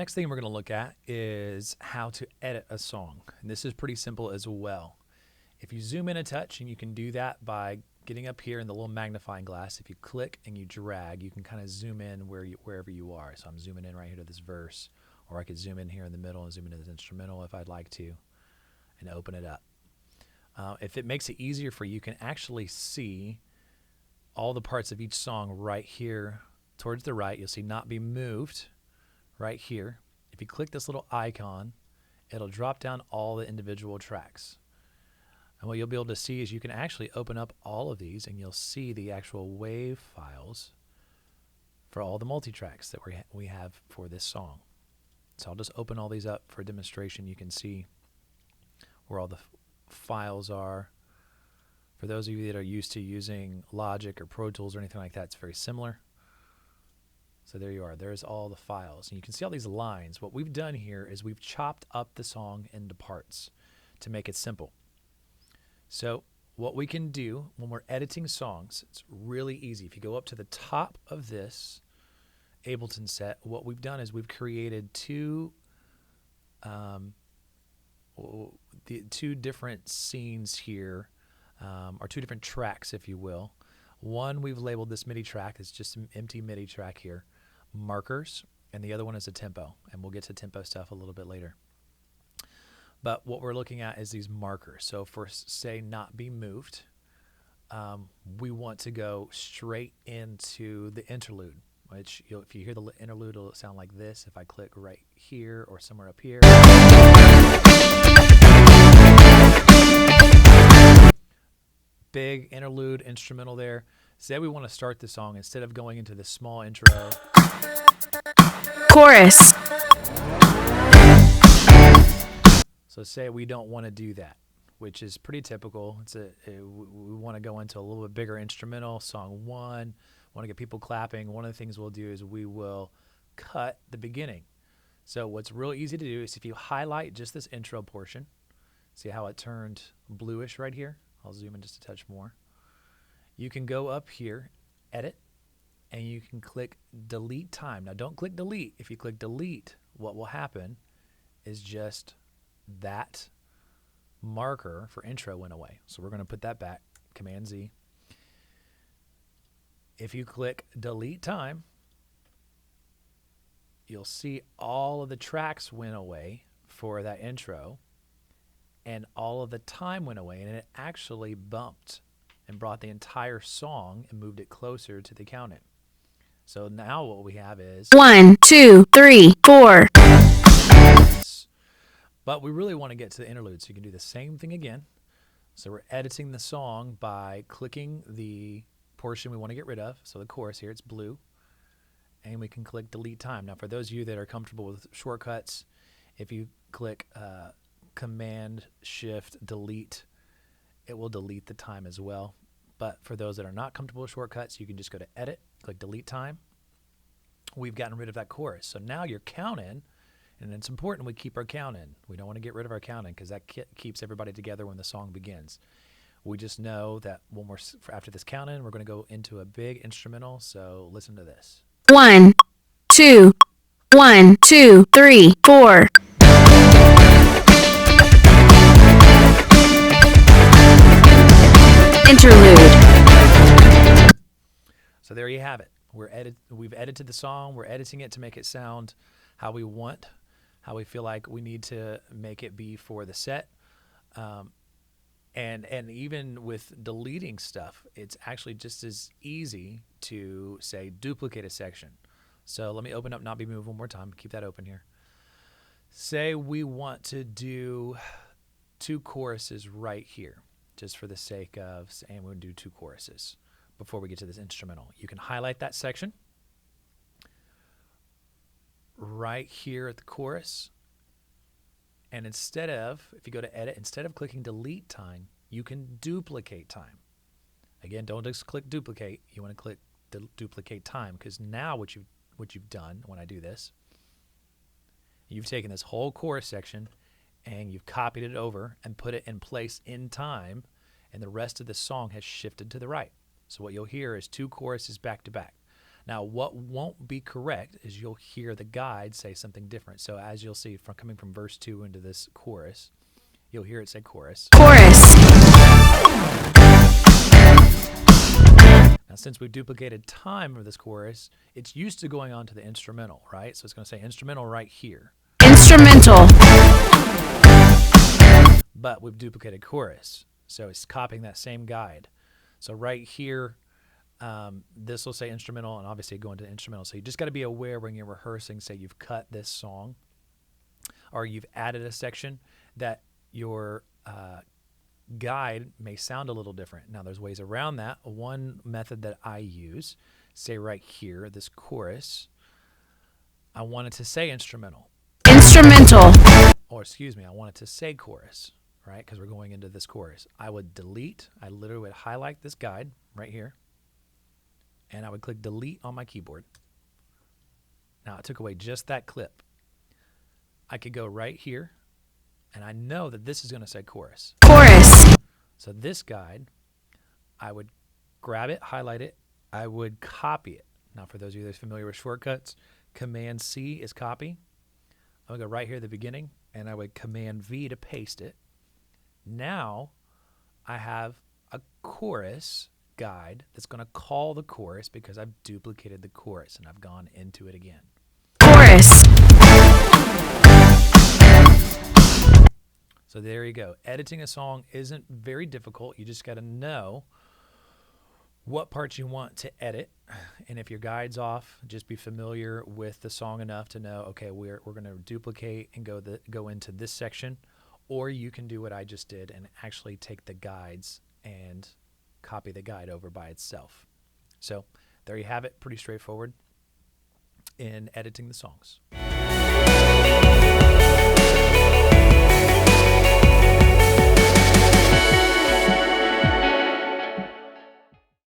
next thing we're going to look at is how to edit a song. And this is pretty simple as well. If you zoom in a touch, and you can do that by getting up here in the little magnifying glass, if you click and you drag, you can kind of zoom in wherever you are. So I'm zooming in right here to this verse, or I could zoom in here in the middle and zoom into this instrumental if I'd like to, and open it up. If it makes it easier for you, you can actually see all the parts of each song right here towards the right. You'll see not be moved right here. If you click this little icon, it'll drop down all the individual tracks. And what you'll be able to see is you can actually open up all of these, and you'll see the actual WAV files for all the multi-tracks that we have for this song. So I'll just open all these up for a demonstration. You can see where all the files are. For those of you that are used to using Logic or Pro Tools or anything like that, it's very similar. So there you are. There's all the files. And you can see all these lines. What we've done here is we've chopped up the song into parts to make it simple. So what we can do when we're editing songs, it's really easy. If you go up to the top of this Ableton set, what we've done is we've created two different scenes here, or two different tracks, if you will. One we've labeled this MIDI track. It's just an empty MIDI track here, markers, and the other one is a tempo, and we'll get to tempo stuff a little bit later. But what we're looking at is these markers. So for, say, not be moved, we want to go straight into the interlude, which if you hear the interlude, it'll sound like this. If I click right here or somewhere up here. Big interlude instrumental there. Say we want to start the song, instead of going into the small intro. Chorus. So say we don't want to do that, which is pretty typical. We want to go into a little bit bigger instrumental, song one, want to get people clapping. One of the things we'll do is we will cut the beginning. So what's real easy to do is if you highlight just this intro portion, see how it turned bluish right here? I'll zoom in just a touch more. You can go up here, edit, and you can click delete time. Now don't click delete. If you click delete, what will happen is just that marker for intro went away. So we're going to put that back, Command Z. If you click delete time, you'll see all of the tracks went away for that intro, and all of the time went away, and it actually bumped and brought the entire song and moved it closer to the count-in. So now what we have is 1, 2, 3, 4. But we really want to get to the interlude, so you can do the same thing again. So we're editing the song by clicking the portion we want to get rid of. So the chorus here, it's blue. And we can click delete time. Now for those of you that are comfortable with shortcuts, if you click Command Shift Delete, it will delete the time as well. But for those that are not comfortable with shortcuts, you can just go to Edit, click Delete Time. We've gotten rid of that chorus. So now your count-in, and it's important we keep our count-in. We don't want to get rid of our count-in because that keeps everybody together when the song begins. We just know that when we're after this count-in, we're going to go into a big instrumental. So listen to this. 1, 2, 1, 2, 3, 4. Interlude. So there you have it. We've edited the song. We're editing it to make it sound how we want, how we feel like we need to make it be for the set. And even with deleting stuff, it's actually just as easy to, say, duplicate a section. So let me open up Not Be Moved one more time. Keep that open here. Say we want to do 2 choruses right here, just for the sake of saying we'll do 2 choruses before we get to this instrumental. You can highlight that section right here at the chorus. And instead of, if you go to edit, instead of clicking delete time, you can duplicate time. Again, don't just click duplicate. You want to click duplicate time, because now what you've done when I do this, you've taken this whole chorus section and you've copied it over and put it in place in time, and the rest of the song has shifted to the right. So what you'll hear is 2 choruses back to back. Now, what won't be correct is you'll hear the guide say something different. So as you'll see from coming from verse 2 into this chorus, you'll hear it say chorus. chorus, Now, since we've duplicated time of this chorus, it's used to going on to the instrumental, right? So it's going to say instrumental right here. instrumental, But we've duplicated chorus. So it's copying that same guide. So right here, this will say instrumental and obviously go into instrumental. So you just got to be aware when you're rehearsing, say you've cut this song or you've added a section, that your guide may sound a little different. Now there's ways around that. One method that I use, say right here, this chorus, I want it to say instrumental. instrumental, Or excuse me, I want it to say chorus, right? Because we're going into this chorus. I would delete, I literally would highlight this guide right here, and I would click delete on my keyboard. Now it took away just that clip. I could go right here, and I know that this is going to say chorus. chorus, So this guide, I would grab it, highlight it, I would copy it. Now for those of you that are familiar with shortcuts, Command C is copy. I would go right here at the beginning, and I would Command V to paste it. Now I have a chorus guide that's going to call the chorus because I've duplicated the chorus and I've gone into it again. chorus, So there you go. Editing a song isn't very difficult. You just got to know what parts you want to edit. And if your guide's off, just be familiar with the song enough to know, okay, we're going to duplicate and go into this section. Or you can do what I just did and actually take the guides and copy the guide over by itself. So there you have it. Pretty straightforward in editing the songs.